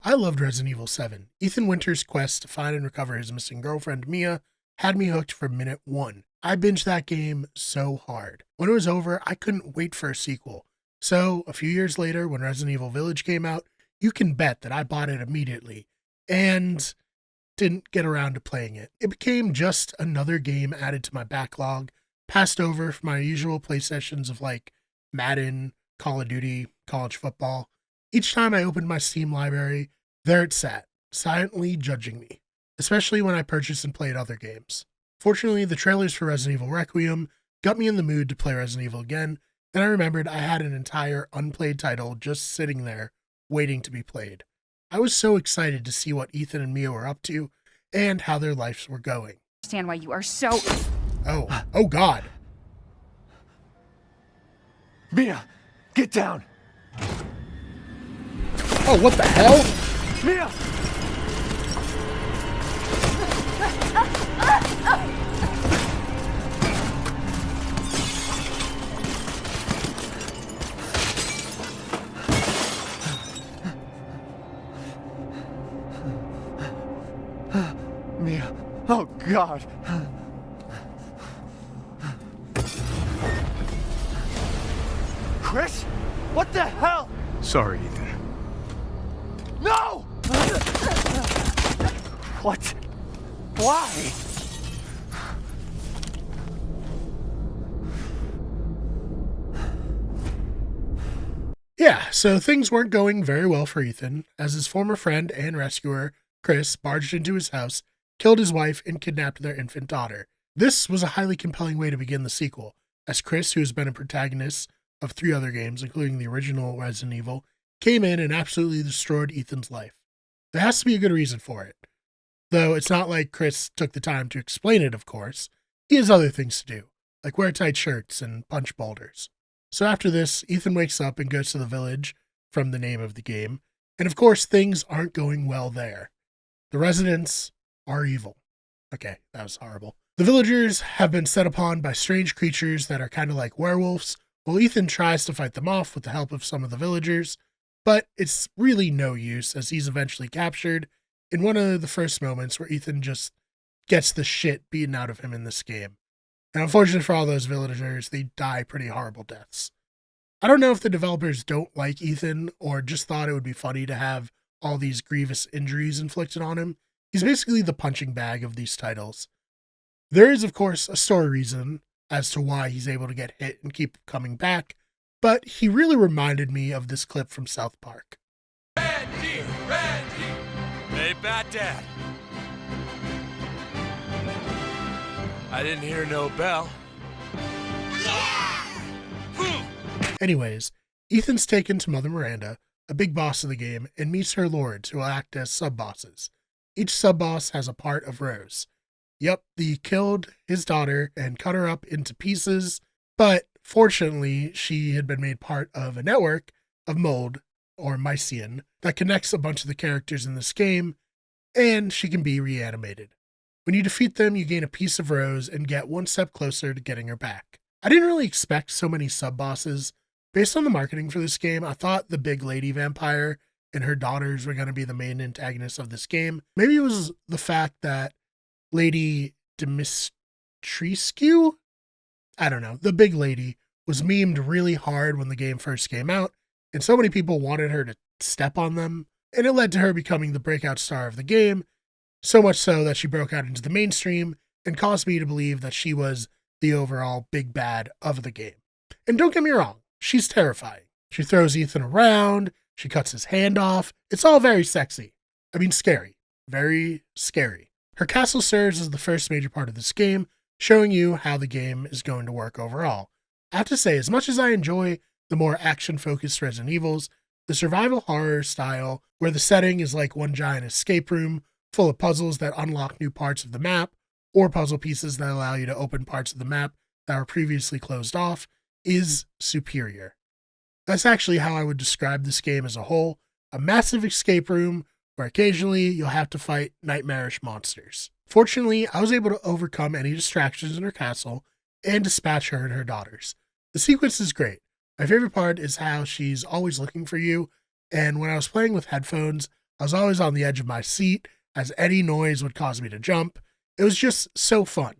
I loved Resident Evil 7. Ethan Winters' quest to find and recover his missing girlfriend, Mia, had me hooked from minute one. I binged that game so hard. When it was over, I couldn't wait for a sequel. So, a few years later, when Resident Evil Village came out, you can bet that I bought it immediately and didn't get around to playing it. It became just another game added to my backlog, passed over from my usual play sessions of like Madden, Call of Duty, college football. Each time I opened my Steam library, there it sat, silently judging me, especially when I purchased and played other games. Fortunately, the trailers for Resident Evil Requiem got me in the mood to play Resident Evil again, and I remembered I had an entire unplayed title just sitting there, waiting to be played. I was so excited to see what Ethan and Mia were up to, and how their lives were going. Understand why you are so... Oh God. Mia, get down! Oh, what the hell? Mia! Mia, oh God! Chris? What the hell? Sorry, Ethan. No! What? Why? Yeah, so things weren't going very well for Ethan, as his former friend and rescuer, Chris, barged into his house, killed his wife, and kidnapped their infant daughter. This was a highly compelling way to begin the sequel, as Chris, who has been a protagonist of 3 other games, including the original Resident Evil, came in and absolutely destroyed Ethan's life. There has to be a good reason for it. Though it's not like Chris took the time to explain it, of course. He has other things to do, like wear tight shirts and punch boulders. So after this, Ethan wakes up and goes to the village, from the name of the game, and of course things aren't going well there. The residents are evil. Okay, that was horrible. The villagers have been set upon by strange creatures that are kind of like werewolves, while Ethan tries to fight them off with the help of some of the villagers, but it's really no use as he's eventually captured in one of the first moments where Ethan just gets the shit beaten out of him in this game. And unfortunately for all those villagers, they die pretty horrible deaths. I don't know if the developers don't like Ethan or just thought it would be funny to have all these grievous injuries inflicted on him. He's basically the punching bag of these titles. There is, of course, a story reason as to why he's able to get hit and keep coming back, but he really reminded me of this clip from South Park. Randy! Hey, Bat Dad. I didn't hear no bell. Anyways, Ethan's taken to Mother Miranda, a big boss of the game, and meets her lords who will act as sub-bosses. Each sub-boss has a part of Rose. Yep, he killed his daughter and cut her up into pieces, but fortunately, she had been made part of a network of mold, or mycelium, that connects a bunch of the characters in this game, and she can be reanimated. When you defeat them, you gain a piece of Rose and get one step closer to getting her back. I didn't really expect so many sub-bosses. Based on the marketing for this game, I thought the big lady vampire and her daughters were going to be the main antagonists of this game. Maybe it was the fact that Lady Dimitrescu, I don't know, the big lady, was memed really hard when the game first came out, and so many people wanted her to step on them, and it led to her becoming the breakout star of the game, so much so that she broke out into the mainstream and caused me to believe that she was the overall big bad of the game. And don't get me wrong, she's terrifying. She throws Ethan around, she cuts his hand off, it's all very sexy. I mean, scary. Very scary. Her castle serves as the first major part of this game, showing you how the game is going to work overall. I have to say, as much as I enjoy the more action-focused Resident Evils, the survival horror style, where the setting is like one giant escape room full of puzzles that unlock new parts of the map, or puzzle pieces that allow you to open parts of the map that were previously closed off, is superior. That's actually how I would describe this game as a whole, a massive escape room where occasionally you'll have to fight nightmarish monsters. Fortunately, I was able to overcome any distractions in her castle and dispatch her and her daughters. The sequence is great. My favorite part is how she's always looking for you, and when I was playing with headphones, I was always on the edge of my seat, as any noise would cause me to jump. It was just so fun.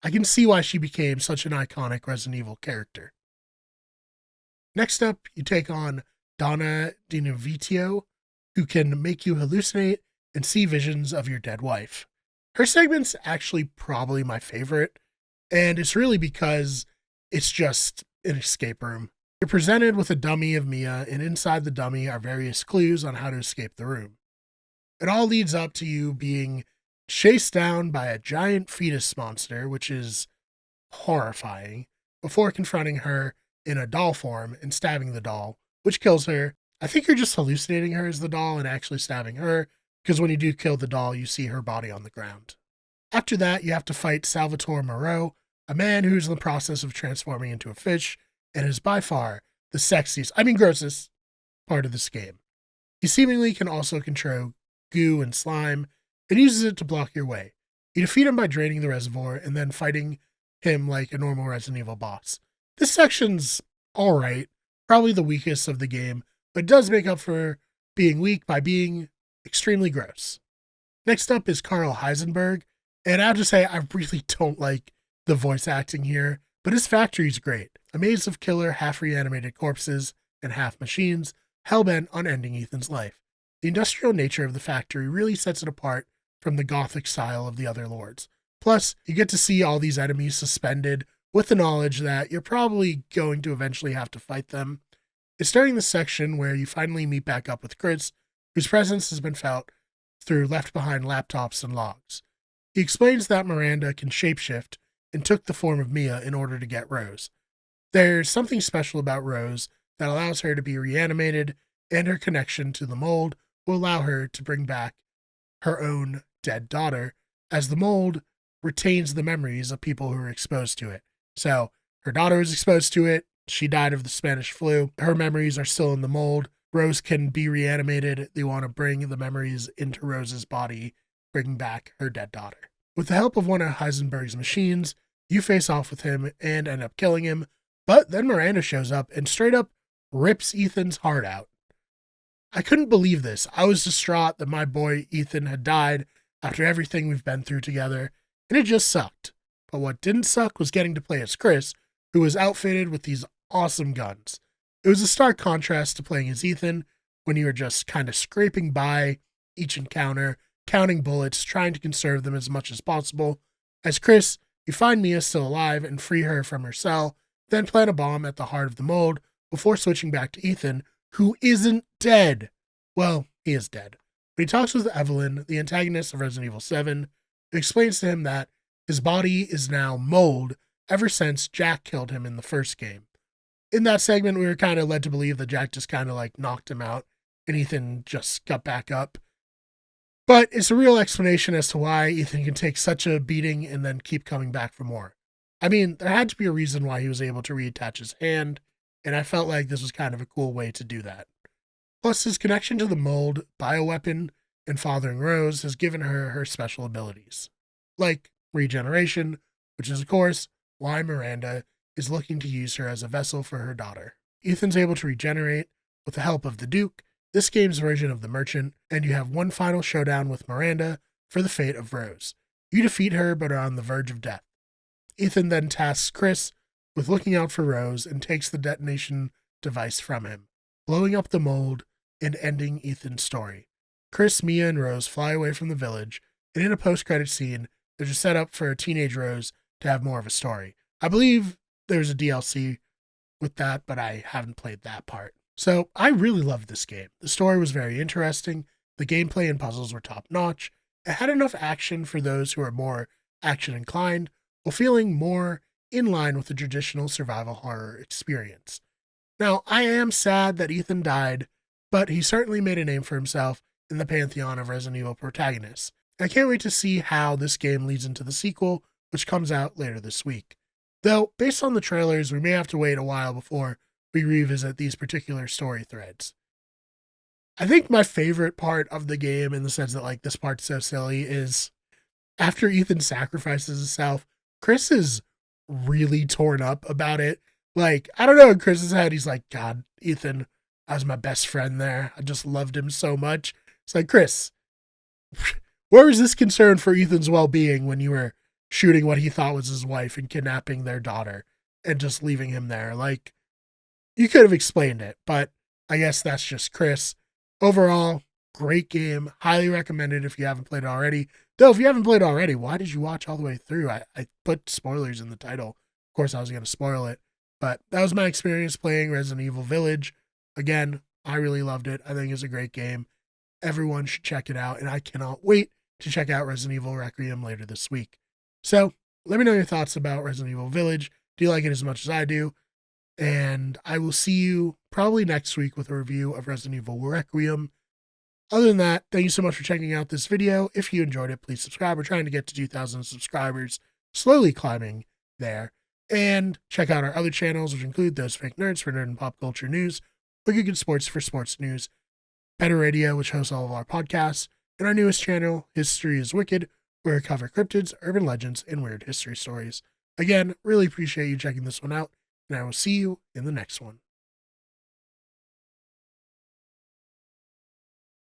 I can see why she became such an iconic Resident Evil character. Next up, you take on Donna DiNovitio, who can make you hallucinate and see visions of your dead wife. Her segment's actually probably my favorite, and it's really because it's just an escape room. You're presented with a dummy of Mia, and inside the dummy are various clues on how to escape the room. It all leads up to you being chased down by a giant fetus monster, which is horrifying, before confronting her in a doll form and stabbing the doll, which kills her. I think you're just hallucinating her as the doll and actually stabbing her, because when you do kill the doll, you see her body on the ground. After that, you have to fight Salvatore Moreau, a man who's in the process of transforming into a fish, and is by far the sexiest, grossest part of this game. He seemingly can also control goo and slime, and uses it to block your way. You defeat him by draining the reservoir, and then fighting him like a normal Resident Evil boss. This section's alright, probably the weakest of the game, but it does make up for being weak by being extremely gross. Next up is Carl Heisenberg, and I have to say I really don't like the voice acting here, but his factory's great. A maze of killer, half-reanimated corpses and half-machines, hell-bent on ending Ethan's life. The industrial nature of the factory really sets it apart from the gothic style of the other lords. Plus, you get to see all these enemies suspended with the knowledge that you're probably going to eventually have to fight them. It's during this section where you finally meet back up with Chris, whose presence has been felt through left-behind laptops and logs. He explains that Miranda can shapeshift and took the form of Mia in order to get Rose. There's something special about Rose that allows her to be reanimated, and her connection to the mold will allow her to bring back her own dead daughter, as the mold retains the memories of people who are exposed to it. So, her daughter was exposed to it, she died of the Spanish flu, her memories are still in the mold, Rose can be reanimated, they want to bring the memories into Rose's body, bringing back her dead daughter. With the help of one of Heisenberg's machines, you face off with him and end up killing him, but then Miranda shows up and straight up rips Ethan's heart out. I couldn't believe this. I was distraught that my boy Ethan had died after everything we've been through together, and it just sucked. But what didn't suck was getting to play as Chris, who was outfitted with these awesome guns. It was a stark contrast to playing as Ethan, when you were just kind of scraping by each encounter, counting bullets, trying to conserve them as much as possible. As Chris, you find Mia still alive and free her from her cell, then plant a bomb at the heart of the mold before switching back to Ethan, who isn't dead. Well, he is dead. When he talks with Evelyn, the antagonist of Resident Evil 7, it explains to him that his body is now mold ever since Jack killed him in the first game. In that segment, we were kind of led to believe that Jack just kind of knocked him out and Ethan just got back up. But it's a real explanation as to why Ethan can take such a beating and then keep coming back for more. There had to be a reason why he was able to reattach his hand, and I felt like this was kind of a cool way to do that. Plus, his connection to the mold, bioweapon, and fathering Rose has given her her special abilities, like regeneration, which is, of course, why Miranda is looking to use her as a vessel for her daughter. Ethan's able to regenerate with the help of the Duke, this game's version of the Merchant, and you have one final showdown with Miranda for the fate of Rose. You defeat her, but are on the verge of death. Ethan then tasks Chris with looking out for Rose and takes the detonation device from him, blowing up the mold and ending Ethan's story. Chris, Mia, and Rose fly away from the village, and in a post-credit scene, there's a setup for a teenage Rose to have more of a story. I believe there's a DLC with that, but I haven't played that part. So I really loved this game. The story was very interesting. The gameplay and puzzles were top-notch. It had enough action for those who are more action-inclined, while feeling more in line with the traditional survival horror experience. Now, I am sad that Ethan died, but he certainly made a name for himself in the pantheon of Resident Evil protagonists. I can't wait to see how this game leads into the sequel, which comes out later this week. Though, based on the trailers, we may have to wait a while before we revisit these particular story threads. I think my favorite part of the game, in the sense that this part's so silly, is after Ethan sacrifices himself, Chris is really torn up about it. I don't know, in Chris's head, he's like, God, Ethan, I was my best friend there. I just loved him so much. It's like, Chris, where was this concern for Ethan's well-being when you were shooting what he thought was his wife and kidnapping their daughter and just leaving him there? Like, you could have explained it, but I guess that's just Chris. Overall, great game. Highly recommended if you haven't played it already. Though, if you haven't played it already, why did you watch all the way through? I put spoilers in the title. Of course, I was going to spoil it. But that was my experience playing Resident Evil Village. Again, I really loved it. I think it's a great game. Everyone should check it out. And I cannot wait to check out Resident Evil Requiem later this week. So, let me know your thoughts about Resident Evil Village. Do you like it as much as I do? And I will see you probably next week with a review of Resident Evil Requiem. Other than that, thank you so much for checking out this video. If you enjoyed it, please subscribe. We're trying to get to 2,000 subscribers, slowly climbing there. And check out our other channels, which include Those Fake Nerds for nerd and pop culture news, Wicked Good Sports for sports news, Better Radio, which hosts all of our podcasts, and our newest channel, History is Wicked, where we cover cryptids, urban legends, and weird history stories. Again, really appreciate you checking this one out, and I will see you in the next one.